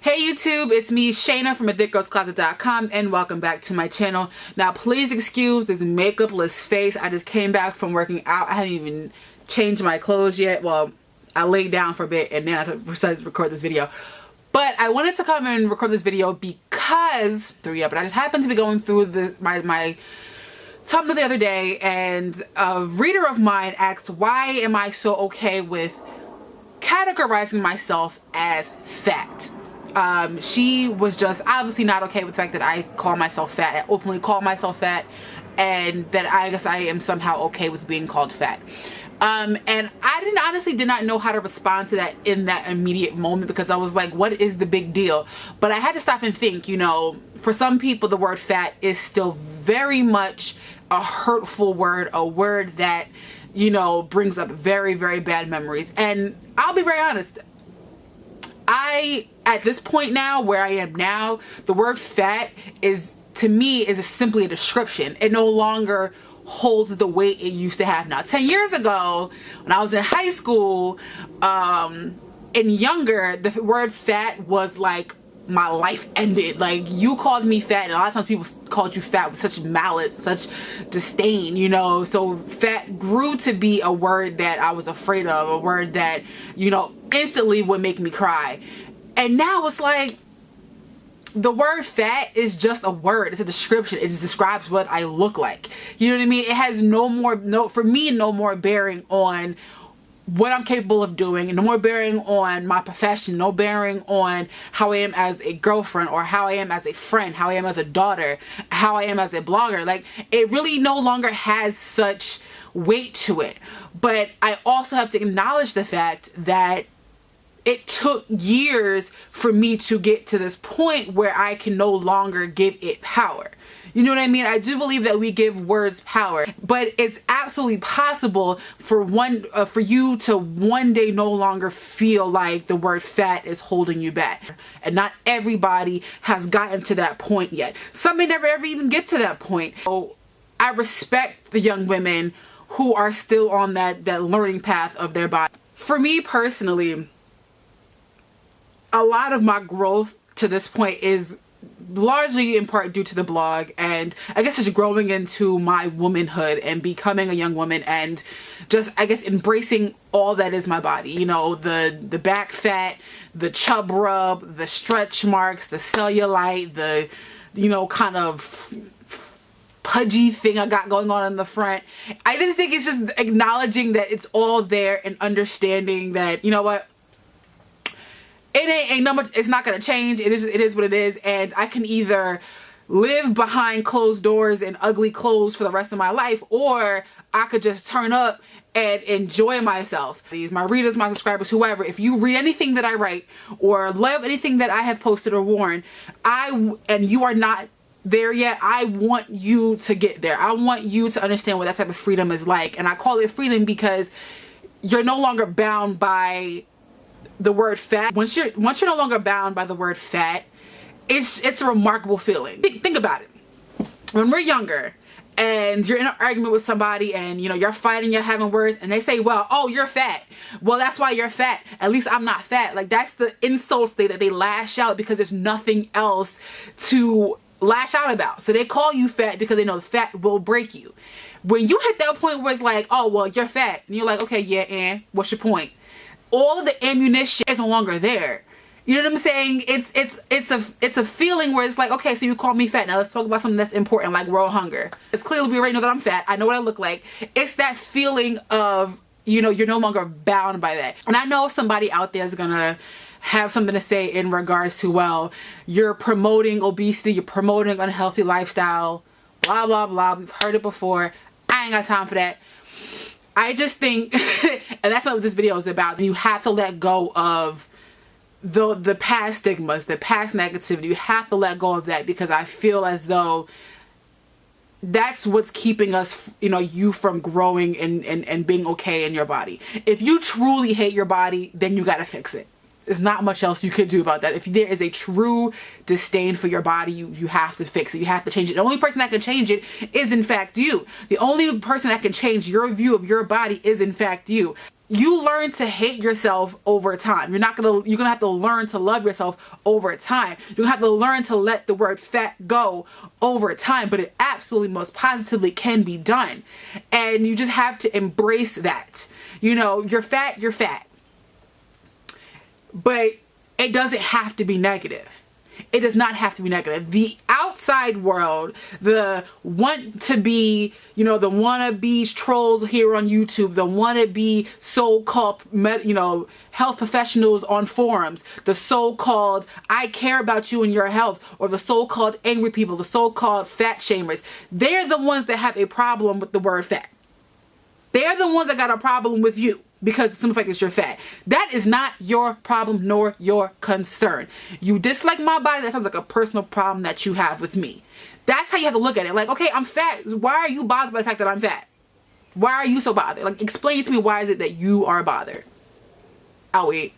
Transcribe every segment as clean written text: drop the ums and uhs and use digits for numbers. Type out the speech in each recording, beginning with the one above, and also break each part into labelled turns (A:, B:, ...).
A: Hey YouTube, it's me Shayna from athickgirlscloset.com and welcome back to my channel. Now please excuse this makeupless face. I just came back from working out. I hadn't even changed my clothes yet. Well, I laid down for a bit and then I decided to record this video. But I wanted to come and record this video because but I just happened to be going through my Tumblr the other day and a reader of mine asked, why am I so okay with categorizing myself as fat? She was just obviously not okay with the fact that I call myself fat, I openly call myself fat, and that I guess I am somehow okay with being called fat. And I honestly did not know how to respond to that in that immediate moment, because I was like, what is the big deal? But I had to stop and think, you know, for some people the word fat is still very much a hurtful word, a word that, you know, brings up very, very bad memories. And I'll be very honest, at this point now, where I am now, the word fat is, to me, is simply a description. It no longer holds the weight it used to have now. 10 years ago, when I was in high school, and younger, the word fat was like, my life ended. Like, you called me fat, and a lot of times people called you fat with such malice, such disdain, you know. So fat grew to be a word that I was afraid of, a word that, you know, instantly would make me cry. And now it's like, the word fat is just a word. It's a description. It just describes what I look like. You know what I mean? It has no more bearing on what I'm capable of doing, no more bearing on my profession, no bearing on how I am as a girlfriend, or how I am as a friend, how I am as a daughter, how I am as a blogger. Like, it really no longer has such weight to it. But I also have to acknowledge the fact that it took years for me to get to this point where I can no longer give it power. You know what I mean? I do believe that we give words power, but it's absolutely possible for you to one day no longer feel like the word fat is holding you back. And not everybody has gotten to that point yet. Some may never ever even get to that point. So I respect the young women who are still on that learning path of their body. For me personally, a lot of my growth to this point is largely in part due to the blog, and I guess just growing into my womanhood and becoming a young woman, and just, I guess, embracing all that is my body. You know, the back fat, the chub rub, the stretch marks, the cellulite, the, you know, kind of pudgy thing I got going on in the front. I just think it's just acknowledging that it's all there and understanding that, you know what, it ain't no much, it's not gonna change. It is what it is, and I can either live behind closed doors and ugly clothes for the rest of my life, or I could just turn up and enjoy myself. My readers, my subscribers, whoever, if you read anything that I write or love anything that I have posted or worn, and you are not there yet, I want you to get there. I want you to understand what that type of freedom is like. And I call it freedom because you're no longer bound by the word fat. Once you're no longer bound by the word fat, it's a remarkable feeling. Think about it. When we're younger and you're in an argument with somebody, and you know, you're fighting, you're having words, and they say, well, oh, you're fat. Well, that's why you're fat. At least I'm not fat. Like, that's the insults that they lash out because there's nothing else to lash out about. So they call you fat because they know the fat will break you. When you hit that point where it's like, oh, well, you're fat, and you're like, okay, yeah, and what's your point? All of the ammunition is no longer there. You know what I'm saying? It's a feeling where it's like, okay, so you call me fat. Now let's talk about something that's important, like world hunger. It's clearly, we already know that I'm fat. I know what I look like. It's that feeling of, you know, you're no longer bound by that. And I know somebody out there is gonna have something to say in regards to, well, you're promoting obesity, you're promoting unhealthy lifestyle, blah, blah, blah. We've heard it before. I ain't got time for that. I just think, and that's what this video is about, you have to let go of the past stigmas, the past negativity. You have to let go of that, because I feel as though that's what's keeping us, you know, you from growing and being okay in your body. If you truly hate your body, then you gotta fix it. There's not much else you could do about that. If there is a true disdain for your body, you have to fix it. You have to change it. The only person that can change it is, in fact, you. The only person that can change your view of your body is, in fact, you. you learn to hate yourself over time. You're gonna have to learn to love yourself over time. You're gonna have to learn to let the word fat go over time, but it absolutely most positively can be done. And you just have to embrace that. You know, you're fat, you're fat. But it doesn't have to be negative. It does not have to be negative. The outside world, the want to be, you know, the wannabe trolls here on YouTube, the wannabe so-called, you know, health professionals on forums, the so-called I care about you and your health, or the so-called angry people, the so-called fat shamers, they're the ones that have a problem with the word fat. They're the ones that got a problem with you because of the fact that you're fat. That is not your problem nor your concern. You dislike my body, that sounds like a personal problem that you have with me. That's how you have to look at it. Like, okay, I'm fat. Why are you bothered by the fact that I'm fat? Why are you so bothered? Like, explain to me, why is it that you are bothered? I'll wait.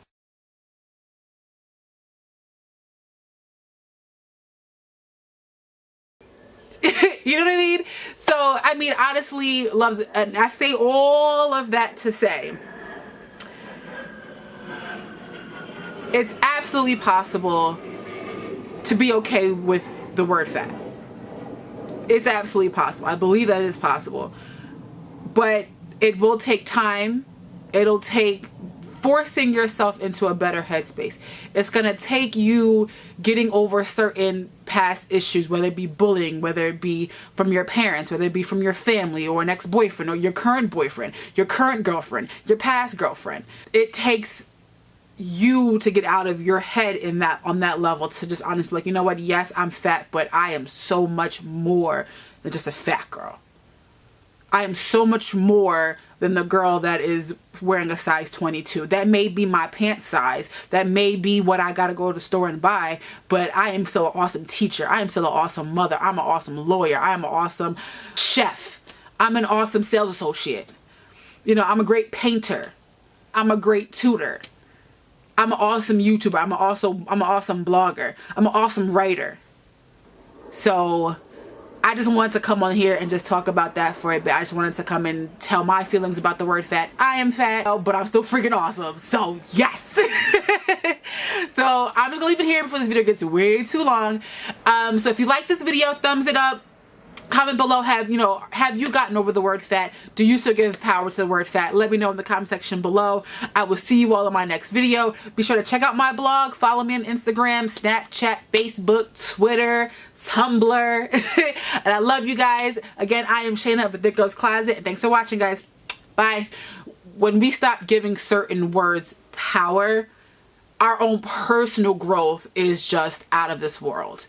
A: You know what I mean? So, I mean, honestly, loves it. And I say all of that to say, it's absolutely possible to be okay with the word fat. It's absolutely possible. I believe that it is possible. But it will take time. It'll take forcing yourself into a better headspace. It's gonna take you getting over certain past issues, whether it be bullying, whether it be from your parents, whether it be from your family or an ex-boyfriend or your current boyfriend, your current girlfriend, your past girlfriend. It takes you to get out of your head on that level to just honestly, like, you know what, yes, I'm fat, but I am so much more than just a fat girl. I am so much more than the girl that is wearing a size 22. That may be my pants size. That may be what I gotta go to the store and buy, but I am still an awesome teacher. I am still an awesome mother. I'm an awesome lawyer. I'm an awesome chef. I'm an awesome sales associate. You know, I'm a great painter. I'm a great tutor. I'm an awesome YouTuber. I'm an awesome blogger. I'm an awesome writer. So I just wanted to come on here and just talk about that for a bit. I just wanted to come and tell my feelings about the word fat. I am fat, but I'm still freaking awesome. So yes. So I'm just gonna leave it here before this video gets way too long. So if you like this video, thumbs it up. Comment below, have you gotten over the word fat? Do you still give power to the word fat? Let me know in the comment section below. I will see you all in my next video. Be sure to check out my blog. Follow me on Instagram, Snapchat, Facebook, Twitter, Tumblr. And I love you guys. Again, I am Shayna of The Thick Girls Closet. And thanks for watching, guys. Bye. When we stop giving certain words power, our own personal growth is just out of this world.